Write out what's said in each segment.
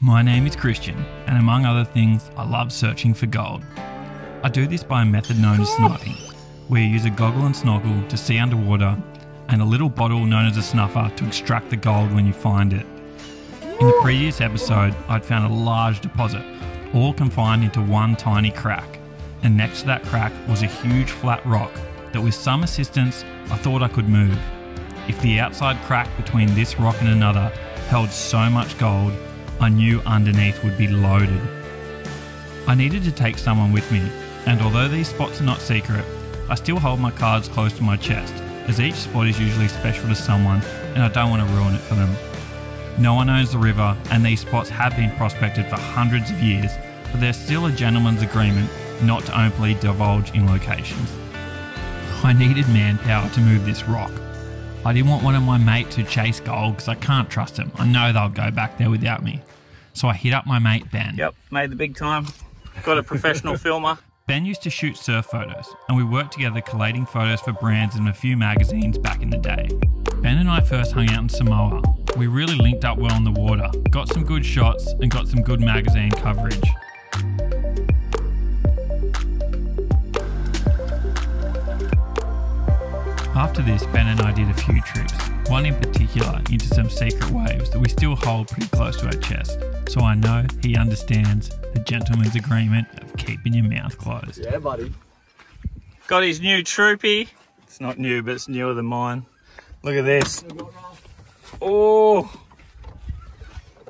My name is Christian, and among other things, I love searching for gold. I do this by a method known as sniping, where you use a goggle and snorkel to see underwater, and a little bottle known as a snuffer to extract the gold when you find it. In the previous episode, I'd found a large deposit, all confined into one tiny crack, and next to that crack was a huge flat rock that with some assistance, I thought I could move. If the outside crack between this rock and another held so much gold, I knew underneath would be loaded. I needed to take someone with me, and although these spots are not secret, I still hold my cards close to my chest, as each spot is usually special to someone and I don't want to ruin it for them. No one owns the river, and these spots have been prospected for hundreds of years, but there's still a gentleman's agreement not to openly divulge in locations. I needed manpower to move this rock. I didn't want one of my mates who chase gold because I can't trust them. I know they'll go back there without me. So I hit up my mate Ben. Yep, made the big time. Got a professional filmer. Ben used to shoot surf photos, and we worked together collating photos for brands in a few magazines back in the day. Ben and I first hung out in Samoa. We really linked up well in the water, got some good shots and got some good magazine coverage. After this, Ben and I did a few trips, one in particular into some secret waves that we still hold pretty close to our chest, so I know he understands the gentleman's agreement of keeping your mouth closed. Yeah, buddy. Got his new troopy. It's not new, but it's newer than mine. Look at this. Oh,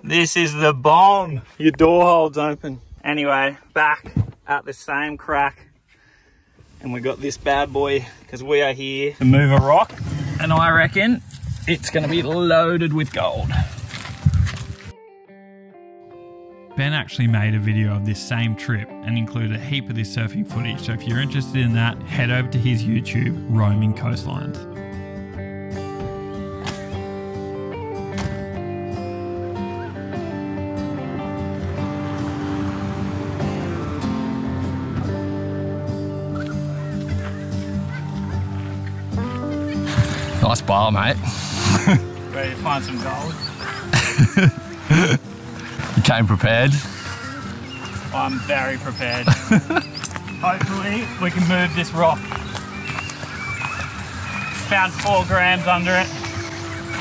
this is the bomb. Your door holds open. Anyway, back at the same crack. And we got this bad boy because we are here to move a rock, and I reckon it's going to be loaded with gold. Ben actually made a video of this same trip and included a heap of this surfing footage, so if you're interested in that, head over to his YouTube, Roaming Coastlines. Nice bar, mate. Ready to find some gold? You came prepared? I'm very prepared. Hopefully we can move this rock. Found 4 grams under it.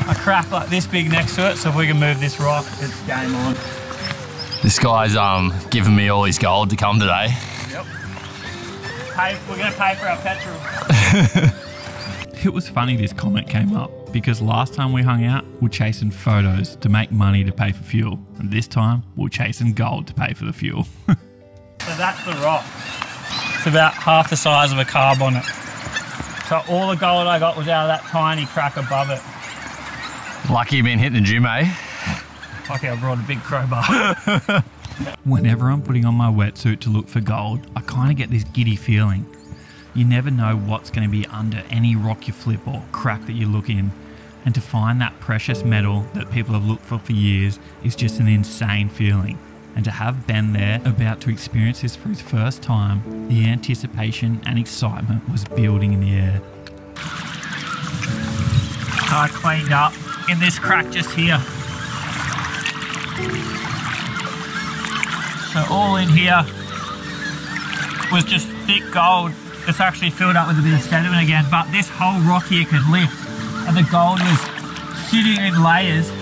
A crack like this big next to it, so if we can move this rock, it's game on. This guy's giving me all his gold to come today. Yep. We're gonna pay for our petrol. It was funny this comment came up, because last time we hung out, we were chasing photos to make money to pay for fuel, and this time we're chasing gold to pay for the fuel. So that's the rock. It's about half the size of a car bonnet. So all the gold I got was out of that tiny crack above it. Lucky you've been hitting the gym, eh? Okay, I brought a big crowbar. Whenever I'm putting on my wetsuit to look for gold, I kind of get this giddy feeling. You never know what's going to be under any rock you flip or crack that you look in. And to find that precious metal that people have looked for years is just an insane feeling. And to have Ben there about to experience this for his first time, the anticipation and excitement was building in the air. So I cleaned up in this crack just here. So all in here was just thick gold. It's actually filled up with a bit of sediment again, but this whole rock here could lift, and the gold was sitting in layers.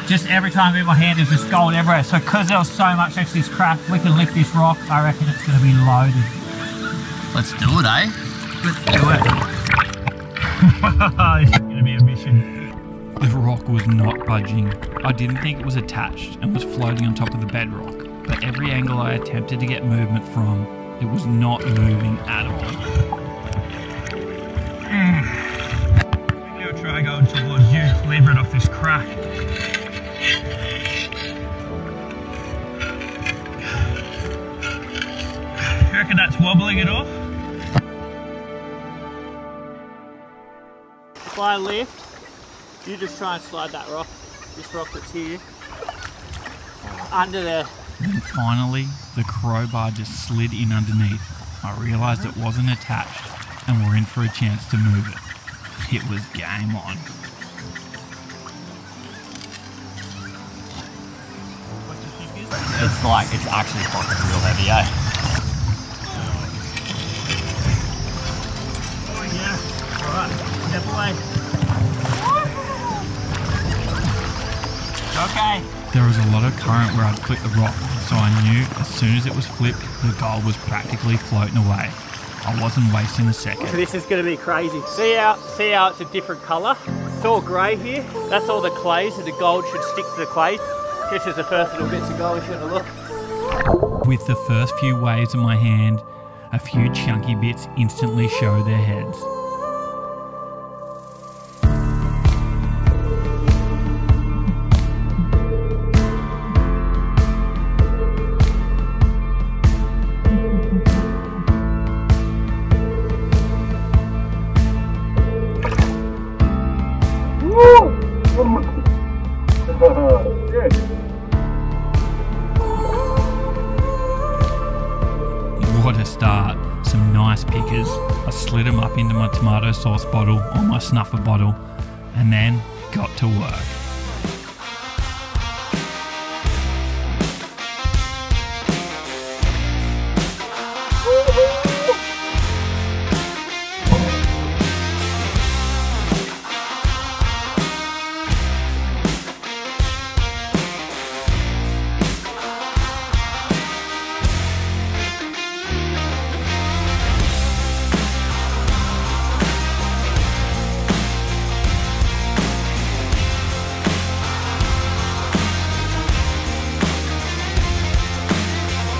Just every time I move my hand, there's just gold everywhere. So because there was so much next to this crack, we can lift this rock. I reckon it's going to be loaded. Let's do it, eh? Let's do it. This is going to be a mission. The rock was not budging. I didn't think it was attached and was floating on top of the bedrock, but every angle I attempted to get movement from, it was not moving at all. Maybe I'll try going towards you, lever it off this crack. You reckon that's wobbling it off? If I lift, you just try and slide that rock, this rock that's here, under there. Then finally, the crowbar just slid in underneath. I realised it wasn't attached, and we're in for a chance to move it. It was game on. It's like, it's actually fucking real heavy, eh? Oh yeah. Alright, step away. Okay. There was a lot of current where I'd flick the rock, so I knew as soon as it was flipped, the gold was practically floating away. I wasn't wasting a second. This is going to be crazy. See how it's a different colour? It's all grey here. That's all the clay, so the gold should stick to the clay. This is the first little bits of gold. Should have a look. With the first few waves in my hand, a few chunky bits instantly showed their heads. What a start. Some nice pickers. I slid them up into my tomato sauce bottle or my snuffer bottle and then got to work.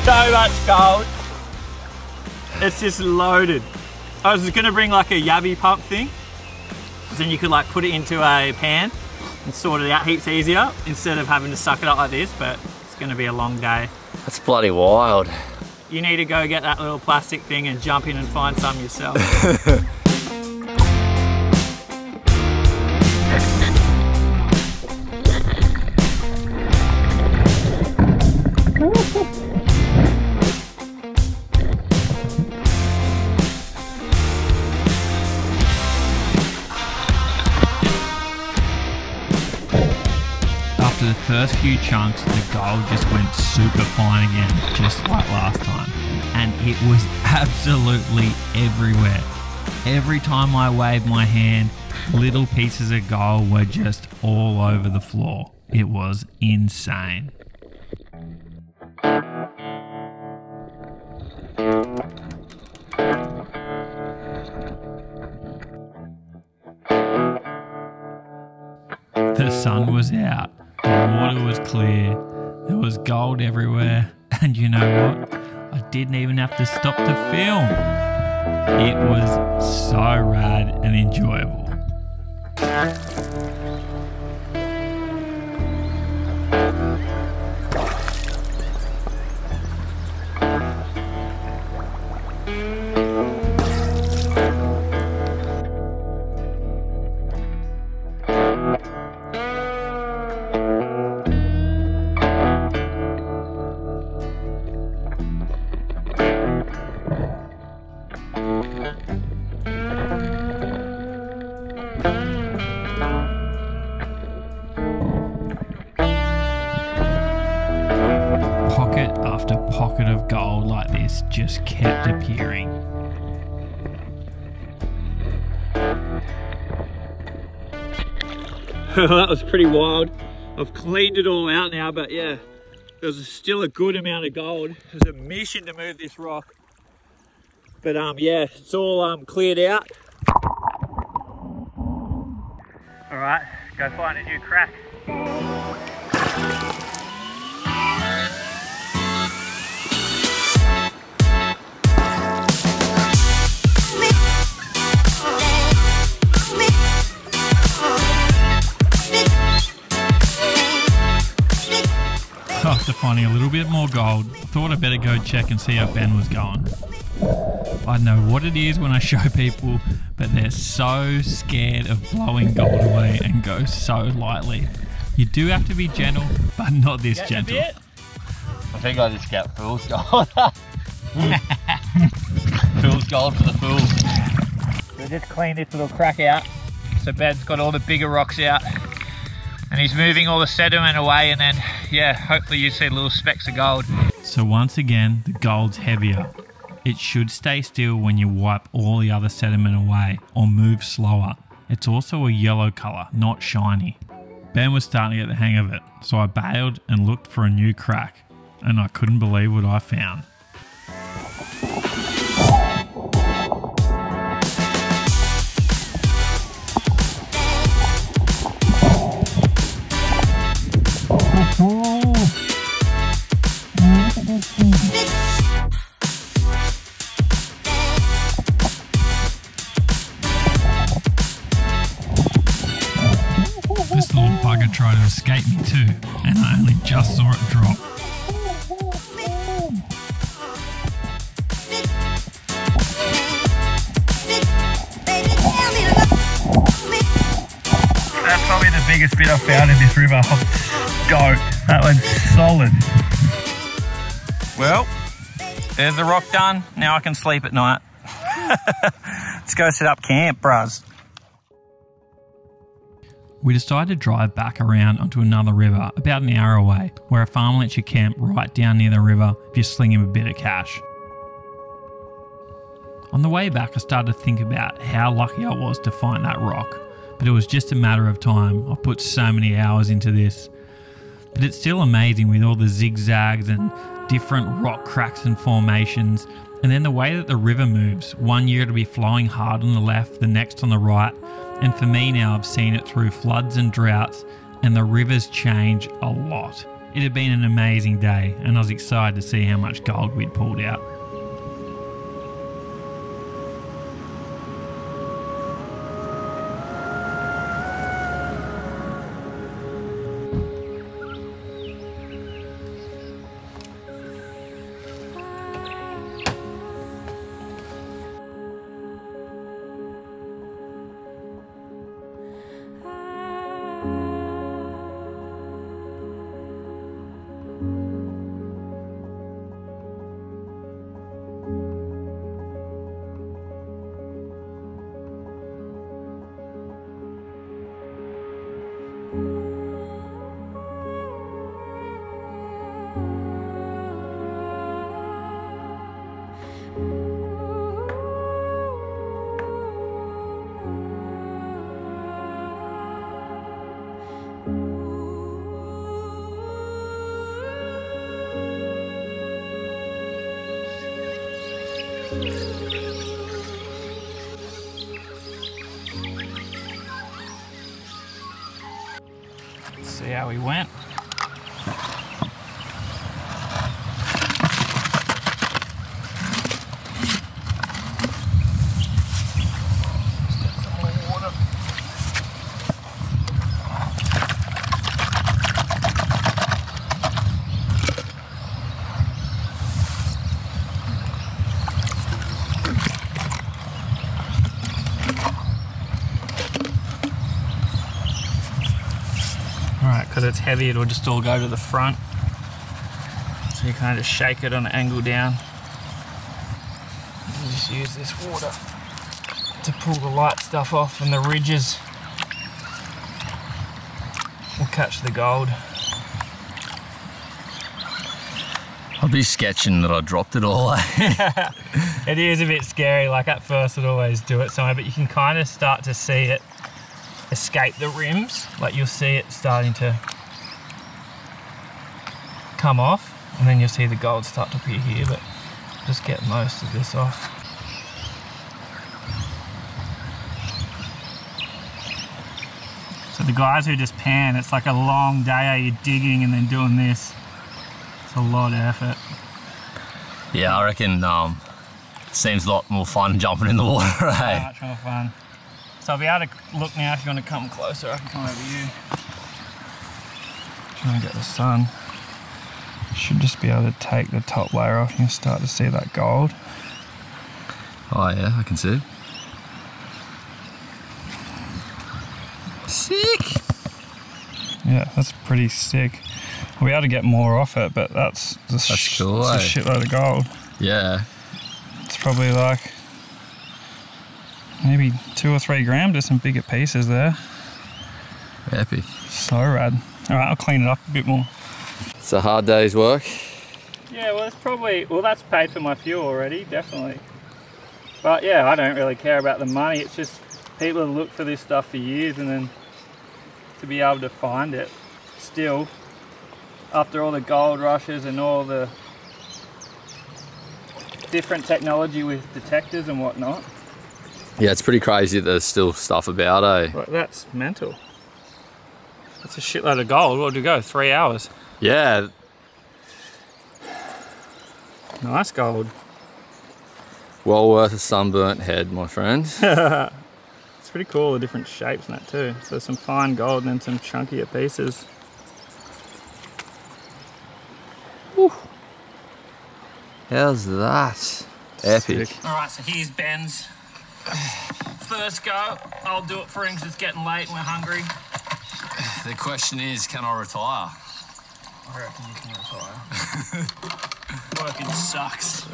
So much gold. It's just loaded. I was going to bring like a yabby pump thing. Then you could like put it into a pan and sort it out heaps easier instead of having to suck it up like this, but it's going to be a long day. That's bloody wild. You need to go get that little plastic thing and jump in and find some yourself. After the first few chunks, the gold just went super fine again, just like last time. And it was absolutely everywhere. Every time I waved my hand, little pieces of gold were just all over the floor. It was insane. The sun was out, the water was clear, there was gold everywhere, and you know what? I didn't even have to stop to film. It was so rad and enjoyable. Pocket after pocket of gold like this just kept appearing. That was pretty wild. I've cleaned it all out now, but yeah, there's still a good amount of gold. There's a mission to move this rock. But yeah, it's all cleared out. All right, go find a new crack. After finding a little bit more gold, I thought I'd better go check and see how Ben was going. I know what it is when I show people, but they're so scared of blowing gold away and go so lightly. You do have to be gentle, but not this gentle. I think I just get fool's gold. Fool's gold for the fools. So just clean this little crack out. So Ben's got all the bigger rocks out. And he's moving all the sediment away, and then, yeah, hopefully you see little specks of gold. So once again, the gold's heavier. It should stay still when you wipe all the other sediment away or move slower. It's also a yellow colour, not shiny. Ben was starting to get the hang of it, so I bailed and looked for a new crack, and I couldn't believe what I found. This little bugger tried to escape me too, and I only just saw it drop. That's probably the biggest bit I've found in this river. I'm stoked. That one's solid. Well, there's the rock done. Now I can sleep at night. Let's go set up camp, bruz. We decided to drive back around onto another river about an hour away, where a farmer lets you camp right down near the river if you sling him a bit of cash. On the way back, I started to think about how lucky I was to find that rock, but it was just a matter of time. I put so many hours into this. But it's still amazing with all the zigzags and different rock cracks and formations, and then the way that the river moves. One year it'll be flowing hard on the left, the next on the right, and for me now I've seen it through floods and droughts, and the rivers change a lot. It had been an amazing day, and I was excited to see how much gold we'd pulled out. Let's see how we went. Because it's heavy, it'll just all go to the front. So you kind of just shake it on an angle down. You just use this water to pull the light stuff off, and the ridges will catch the gold. I'll be sketching that I dropped it all. It is a bit scary, like at first I'd always do it somewhere, but you can kind of start to see it escape the rims. Like you'll see it starting to come off, and then you'll see the gold start to appear here, but just get most of this off. So the guys who just pan, it's like a long day, you're digging and then doing this. It's a lot of effort. Yeah, I reckon seems a lot more fun jumping in the water, eh? Much more fun. So I'll be able to look now. If you want to come closer, I can come over you. Try and get the sun. Should just be able to take the top layer off and you'll start to see that gold. Oh yeah, I can see it. Sick! Yeah, that's pretty sick. We'll be able to get more off it, but that's cool, it's a shitload of gold. Yeah. It's probably like maybe 2 or 3 grams. There's some bigger pieces there. Epic. So rad. All right, I'll clean it up a bit more. It's a hard day's work. Yeah, well, it's probably, well, that's paid for my fuel already, definitely. But yeah, I don't really care about the money. It's just people have looked for this stuff for years, and then to be able to find it still after all the gold rushes and all the different technology with detectors and whatnot. Yeah, it's pretty crazy that there's still stuff about, eh? Like, that's mental. That's a shitload of gold. What did it go? 3 hours. Yeah. Nice gold. Well worth a sunburnt head, my friend. It's pretty cool, the different shapes and that too. So some fine gold and then some chunkier pieces. Whew. How's that? Epic. Alright, so here's Ben's first go. I'll do it for him because it's getting late and we're hungry. The question is, can I retire? I reckon you can retire. Working sucks.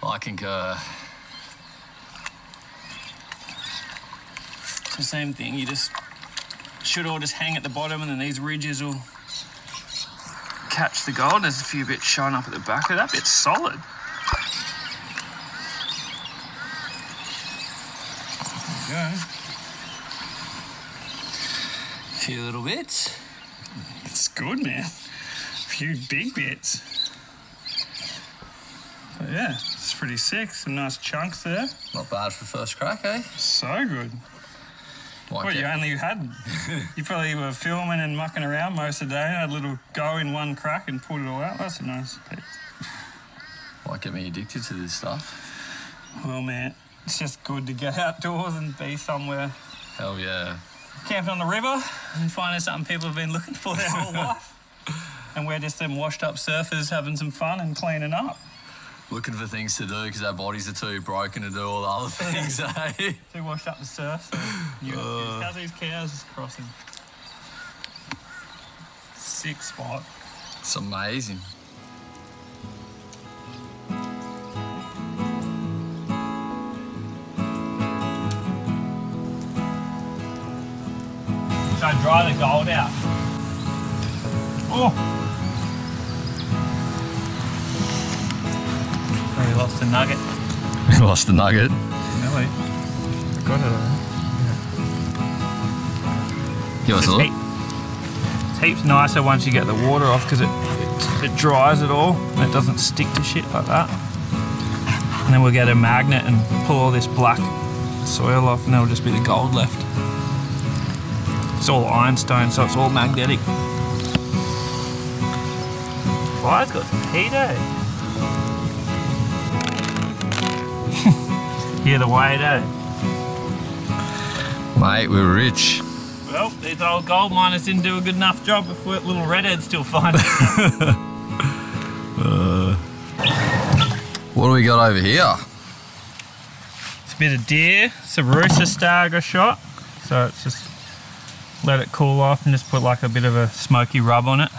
I concur. It's the same thing, you just should all just hang at the bottom and then these ridges will catch the gold. There's a few bits showing up at the back of that. Bit's solid. There you go. A few little bits. It's good, man. A few big bits. But yeah, it's pretty sick. Some nice chunks there. Not bad for first crack, eh? So good. What, you only had, you probably were filming and mucking around most of the day, had a little go in one crack and pulled it all out. That's a nice piece. Might get me addicted to this stuff. Well, man, it's just good to get outdoors and be somewhere. Hell yeah. Camping on the river and finding something people have been looking for their whole life. And we're just them washed up surfers having some fun and cleaning up. Looking for things to do because our bodies are too broken to do all the other things, eh? Too washed up to surf. So how's these cows just crossing? Sick spot. It's amazing. So I dry the gold out. Oh! We lost a nugget. Lost the nugget. Really? I got it. Yeah. Give us a look. It's heaps nicer once you get the water off because it dries it all and it doesn't stick to shit like that. And then we'll get a magnet and pull all this black soil off and there'll just be the gold left. It's all ironstone, so it's all magnetic. Fire's got some heat, eh? Hear the weight, eh? Mate, we're rich. Well, these old gold miners didn't do a good enough job if little redheads still find it. What do we got over here? It's a bit of deer, it's a rooster stag I shot. So it's just let it cool off and just put like a bit of a smoky rub on it.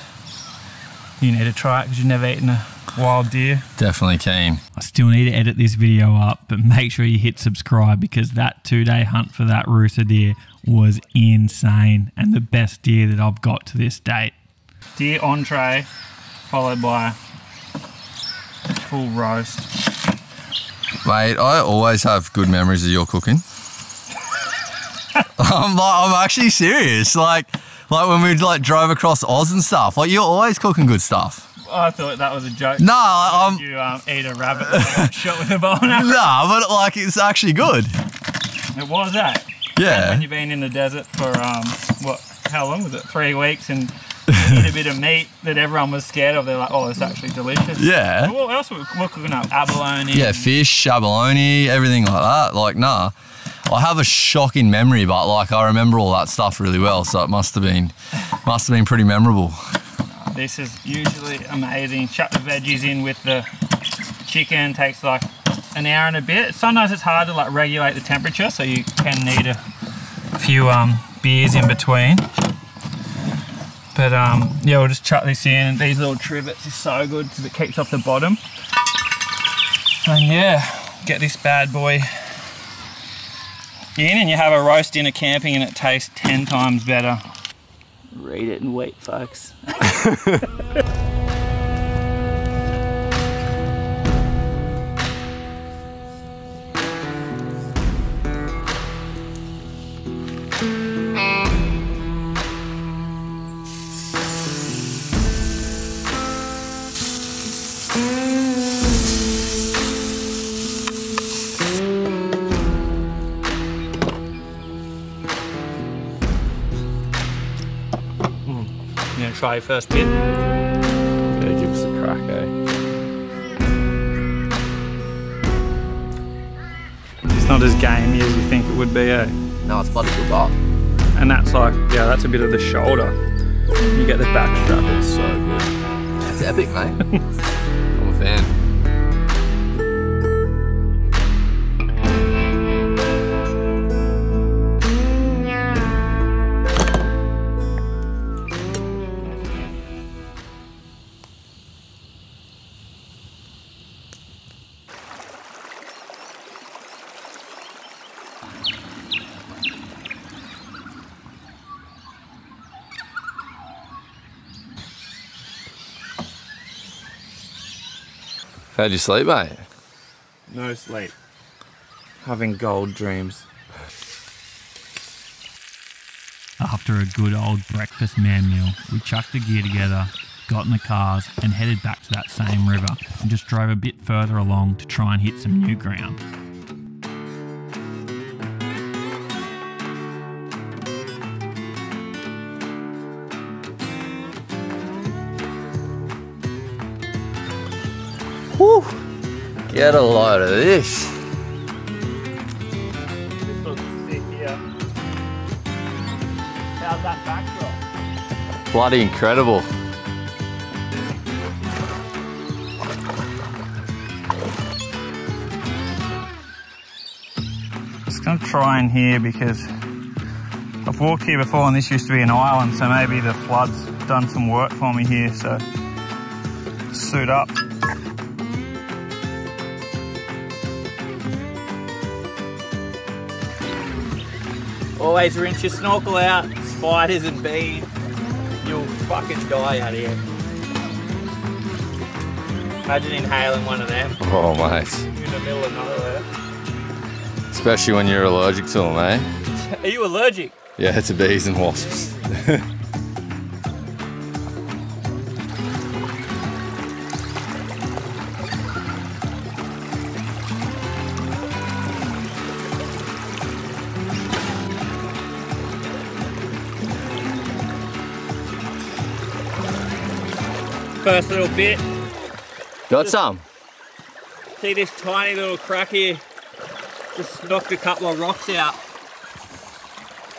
You need to try it because you've never eaten a wild deer. Definitely keen. I still need to edit this video up, but make sure you hit subscribe because that 2-day hunt for that rooster deer was insane and the best deer that I've got to this date. Deer entree followed by full roast. Mate, I always have good memories of your cooking. I'm actually serious. Like when we drove across Oz and stuff. Like you're always cooking good stuff. I thought that was a joke. No, you eat a rabbit and shot with a bow and arrow. Nah, but like it's actually good. It was that. Yeah. When you've been in the desert for how long was it? 3 weeks and eat a bit of meat that everyone was scared of. They're like, oh, it's actually delicious. Yeah. What else were we cooking up? Abalone. Yeah, fish, abalone, everything like that. Like, nah. I have a shocking memory, but like I remember all that stuff really well, so it must have been pretty memorable. This is usually amazing. Chuck the veggies in with the chicken. Takes like an hour and a bit. Sometimes it's hard to like regulate the temperature, so you can need a few beers in between. But yeah, we'll just chuck this in. These little trivets is so good because it keeps off the bottom. And yeah, get this bad boy in and you have a roast dinner camping and it tastes 10 times better. Read it and wait, folks. You gonna try your first bit? Yeah, give us a crack, eh? It's not as gamey as you think it would be, eh? No, it's bloody good bar. And that's like, yeah, that's a bit of the shoulder. You get the back strap, it's so good. That's epic, mate. I'm a fan. How'd you sleep, mate? No sleep. Having gold dreams. After a good old breakfast man meal, we chucked the gear together, got in the cars and headed back to that same river and just drove a bit further along to try and hit some new ground. Whew. Get a load of this. This looks sick here. How's that backdrop? Bloody incredible. Just gonna try in here because I've walked here before and this used to be an island, so maybe the flood's done some work for me here, so suit up. Always rinse your snorkel out, spiders and bees. You'll fucking die out here. Imagine inhaling one of them Oh, mate. in the middle of nowhere. Especially when you're allergic to them, eh? Are you allergic? Yeah, to bees and wasps. First little bit. Got some? See this tiny little crack here? Just knocked a couple of rocks out.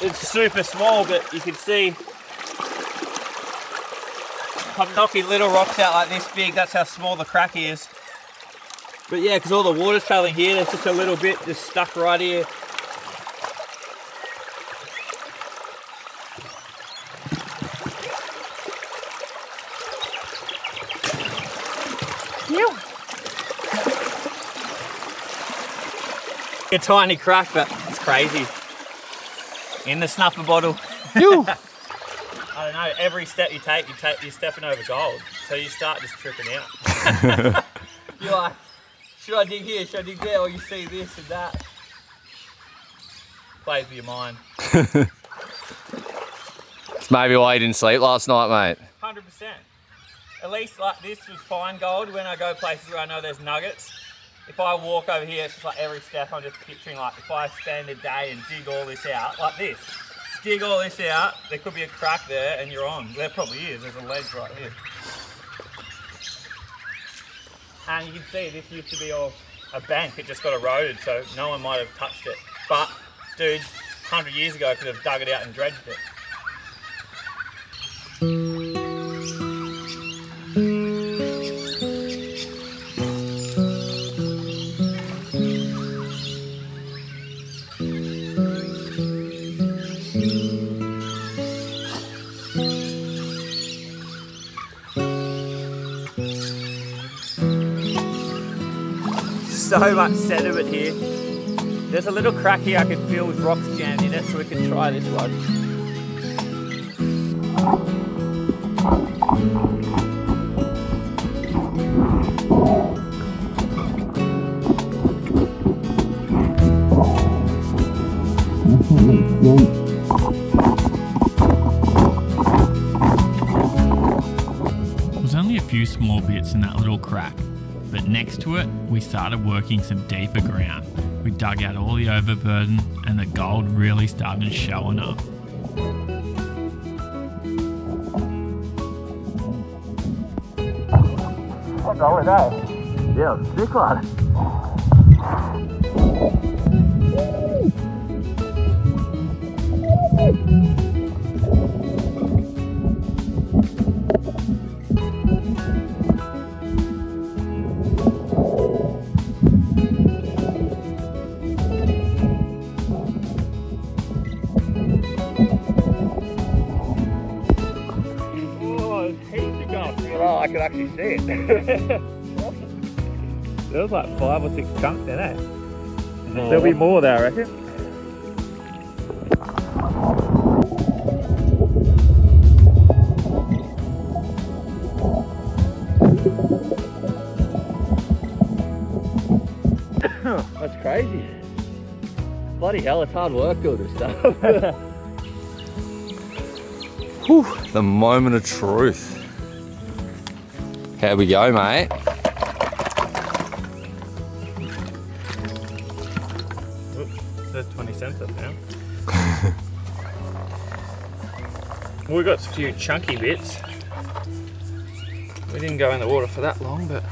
It's super small, but you can see I'm knocking little rocks out like this big. That's how small the crack is. But yeah, because all the water's traveling here, there's just a little bit just stuck right here. A tiny crack, but it's crazy. In the snuffer bottle. I don't know, every step you take, you're stepping over gold. So you start just tripping out. You're like, should I dig here, should I dig there? Or you see this and that. Plays with your mind. It's maybe why you didn't sleep last night, mate. 100%. At least like this was fine gold when I go places where I know there's nuggets. If I walk over here, it's just like every step I'm just picturing, like if I spend a day and dig all this out, like this, dig all this out, there could be a crack there and you're on. There probably is, there's a ledge right here. And you can see this used to be all a bank, it just got eroded, so no one might have touched it. But dudes 100 years ago could have dug it out and dredged it. So much sediment here. There's a little crack here I can feel with rocks jammed in it, so we can try this one. There's only a few small bits in that little crack, but next to it, we started working some deeper ground. We dug out all the overburden and the gold really started showing up. I'll go with that. Yeah, sick one. Oh, I could actually see it. There was like 5 or 6 chunks in it. There'll be more there, I reckon. That's crazy. Bloody hell, it's hard work doing this stuff. Whew, the moment of truth. Here we go, mate. Oops, there's 20 cents up now. Well, we got a few chunky bits. We didn't go in the water for that long, but...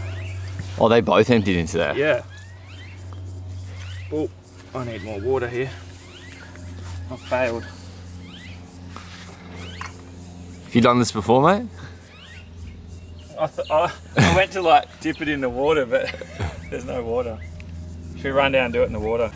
Oh, they both emptied into there? Yeah. Oh, I need more water here. I failed. Have you done this before, mate? I went to like dip it in the water, but there's no water. Should we run down and do it in the water?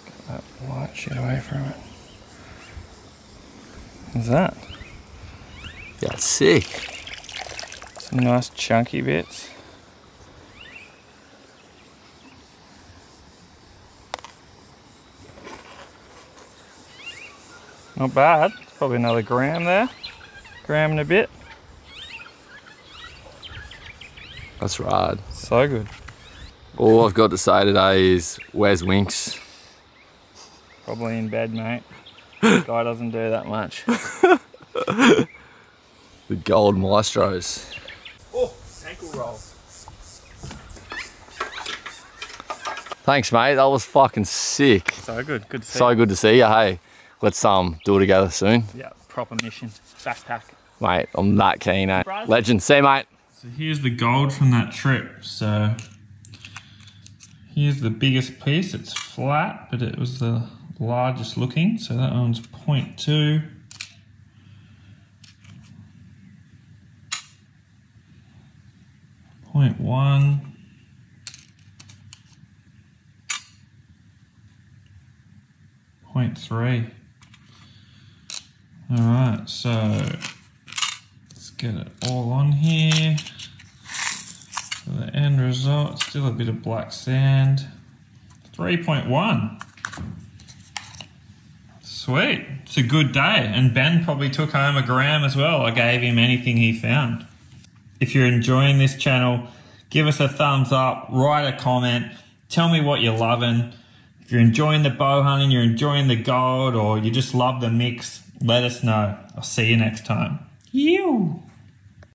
Get that white shit away from it. What's that? Yeah, it's sick. Some nice chunky bits. Not bad. It's probably another gram there. Gram and a bit. That's right. So good. All I've got to say today is, where's Winks? Probably in bed, mate. This guy doesn't do that much. The gold maestros. Oh, ankle roll. Thanks, mate. That was fucking sick. So good. Good to see So you. good to see you. Hey, let's do it together soon. Yeah, proper mission. Backpack. Mate, I'm that keen, eh? Legend. See you, mate. So here's the gold from that trip. So here's the biggest piece. It's flat, but it was the largest looking. So that one's 0.2. 0.1. 0.3. All right, so let's get it all on here. For the end result, still a bit of black sand. 3.1. Sweet, it's a good day. And Ben probably took home a gram as well. I gave him anything he found. If you're enjoying this channel, give us a thumbs up, write a comment, tell me what you're loving. If you're enjoying the bow hunting, you're enjoying the gold, or you just love the mix, let us know. I'll see you next time. You.